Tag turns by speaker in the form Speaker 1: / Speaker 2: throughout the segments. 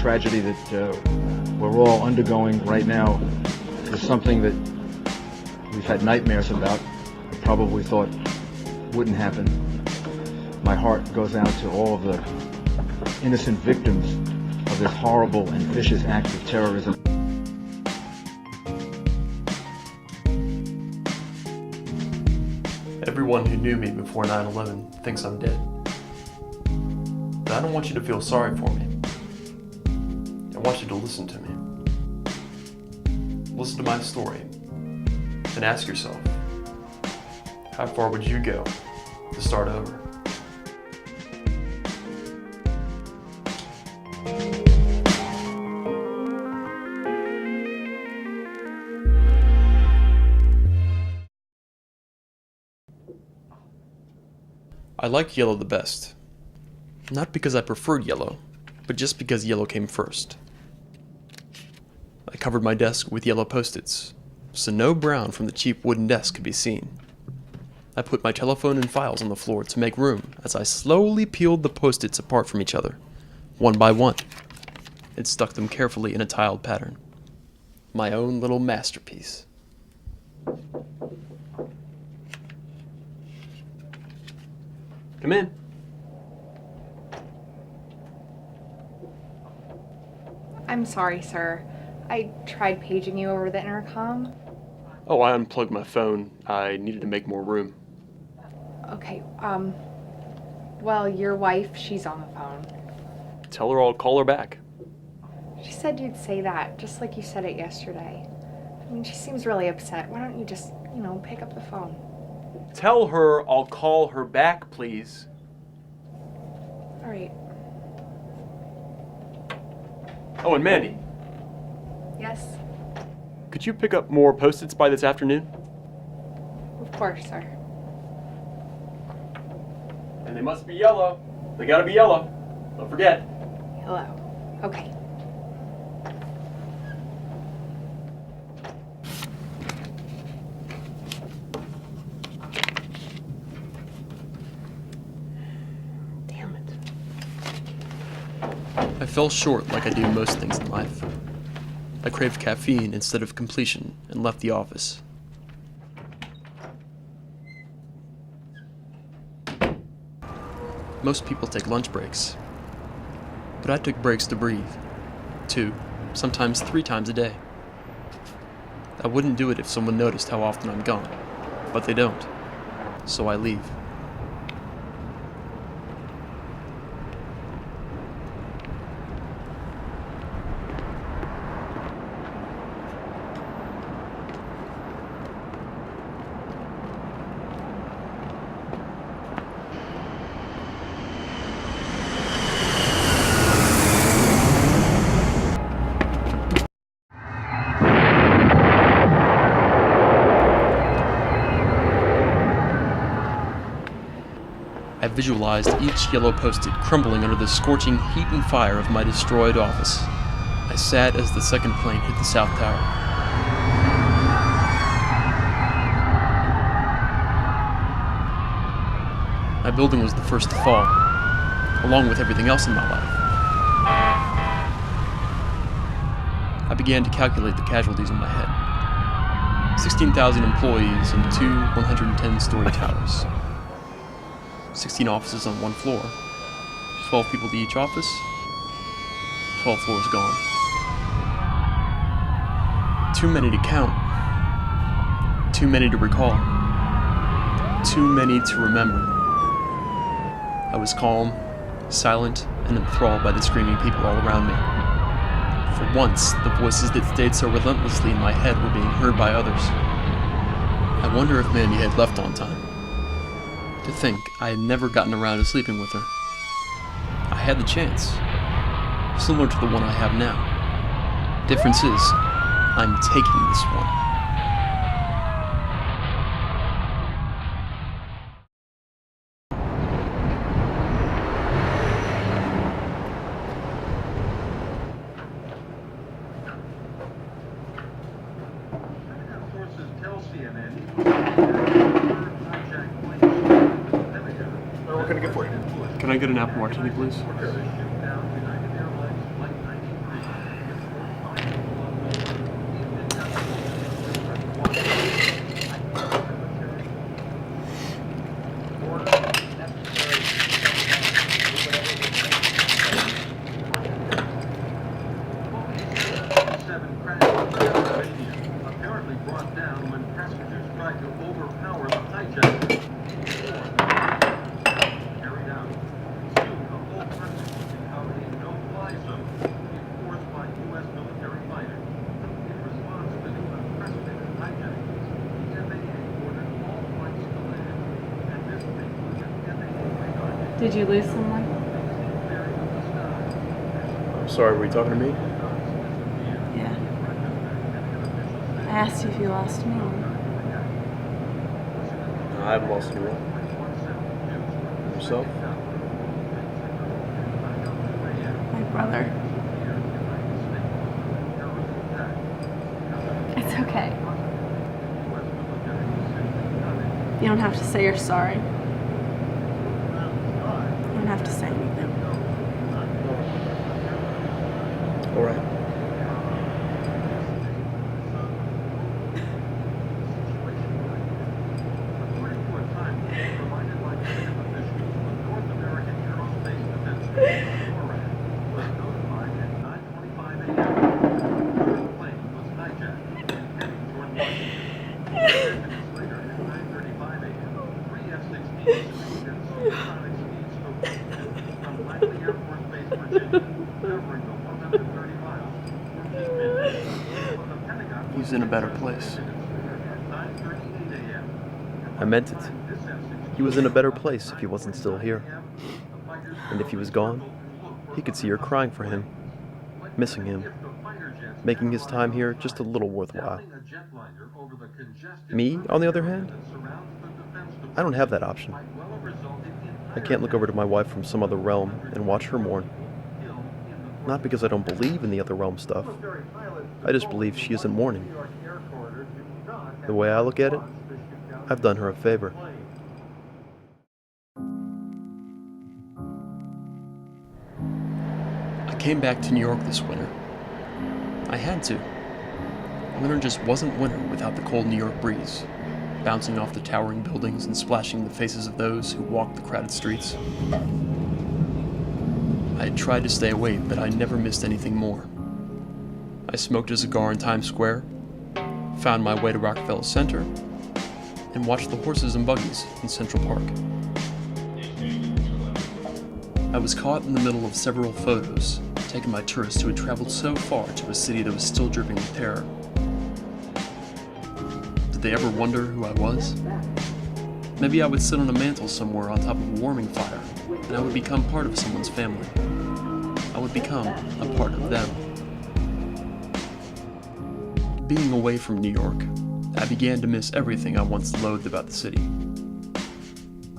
Speaker 1: tragedy that we're all undergoing right now is something that we've had nightmares about, but probably thought wouldn't happen. My heart goes out to all of the innocent victims of this horrible and vicious act of terrorism.
Speaker 2: Everyone who knew me before 9/11 thinks I'm dead. But I don't want you to feel sorry for me. I want you to listen to me. Listen to my story and ask yourself, how far would you go to start over? I like yellow the best. Not because I preferred yellow, but just because yellow came first. I covered my desk with yellow post-its, so no brown from the cheap wooden desk could be seen. I put my telephone and files on the floor to make room as I slowly peeled the post-its apart from each other, one by one, and stuck them carefully in a tiled pattern. My own little masterpiece. Come in.
Speaker 3: I'm sorry, sir. I tried paging you over the intercom.
Speaker 2: Oh, I unplugged my phone. I needed to make more room.
Speaker 3: Okay, well, your wife, she's on the phone.
Speaker 2: Tell her I'll call her back.
Speaker 3: She said you'd say that, just like you said it yesterday. I mean, she seems really upset. Why don't you just, pick up the phone?
Speaker 2: Tell her I'll call her back, please.
Speaker 3: All right.
Speaker 2: Oh, and Mandy,
Speaker 3: Yes?
Speaker 2: could you pick up more post-its by this afternoon?
Speaker 3: Of course, sir.
Speaker 2: And they must be yellow. They gotta be yellow. Don't forget.
Speaker 3: Hello. Okay. Damn it.
Speaker 2: I fell short like I do most things in life. I craved caffeine instead of completion and left the office. Most people take lunch breaks, but I took breaks to breathe, 2, sometimes 3 times a day. I wouldn't do it if someone noticed how often I'm gone, but they don't, so I leave. I visualized each yellow post-it crumbling under the scorching heat and fire of my destroyed office. I sat as the second plane hit the South Tower. My building was the first to fall, along with everything else in my life. I began to calculate the casualties in my head. 16,000 employees in 2 110-story towers. 16 offices on one floor, 12 people to each office, 12 floors gone. Too many to count, too many to recall, too many to remember. I was calm, silent, and enthralled by the screaming people all around me. For once, the voices that stayed so relentlessly in my head were being heard by others. I wonder if Mandy had left on time. To think I had never gotten around to sleeping with her. I had the chance, similar to the one I have now. Difference is, I'm taking this one.
Speaker 4: What can I get for you?
Speaker 2: Can I get an apple martini, please?
Speaker 4: Did you lose someone?
Speaker 2: I'm sorry, were you talking to me?
Speaker 4: Yeah. I asked you if you lost anyone.
Speaker 2: No, I haven't lost anyone. Yourself?
Speaker 4: My brother. It's okay. You don't have to say you're sorry. You don't have to say anything.
Speaker 2: All right. He's in a better place. I meant it. He was in a better place if he wasn't still here. And if he was gone, he could see her crying for him, missing him, making his time here just a little worthwhile. Me, on the other hand, I don't have that option. I can't look over to my wife from some other realm and watch her mourn. Not because I don't believe in the other realm stuff. I just believe she isn't mourning. The way I look at it, I've done her a favor. I came back to New York this winter. I had to. Winter just wasn't winter without the cold New York breeze, bouncing off the towering buildings and splashing the faces of those who walked the crowded streets. I had tried to stay away, but I never missed anything more. I smoked a cigar in Times Square, found my way to Rockefeller Center, and watched the horses and buggies in Central Park. I was caught in the middle of several photos taken by tourists who had traveled so far to a city that was still dripping with terror. Did they ever wonder who I was? Maybe I would sit on a mantle somewhere on top of a warming fire, and I would become part of someone's family. I would become a part of them. Being away from New York, I began to miss everything I once loathed about the city.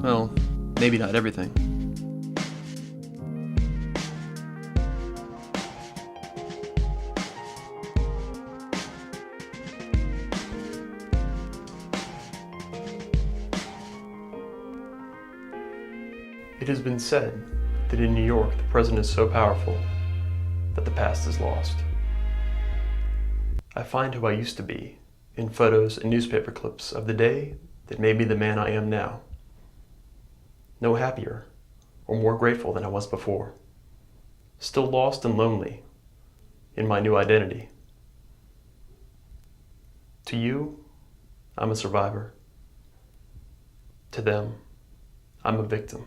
Speaker 2: Well, maybe not everything. It has been said that in New York the present is so powerful that the past is lost. I find who I used to be in photos and newspaper clips of the day that made me the man I am now. No happier or more grateful than I was before. Still lost and lonely in my new identity. To you, I'm a survivor. To them, I'm a victim.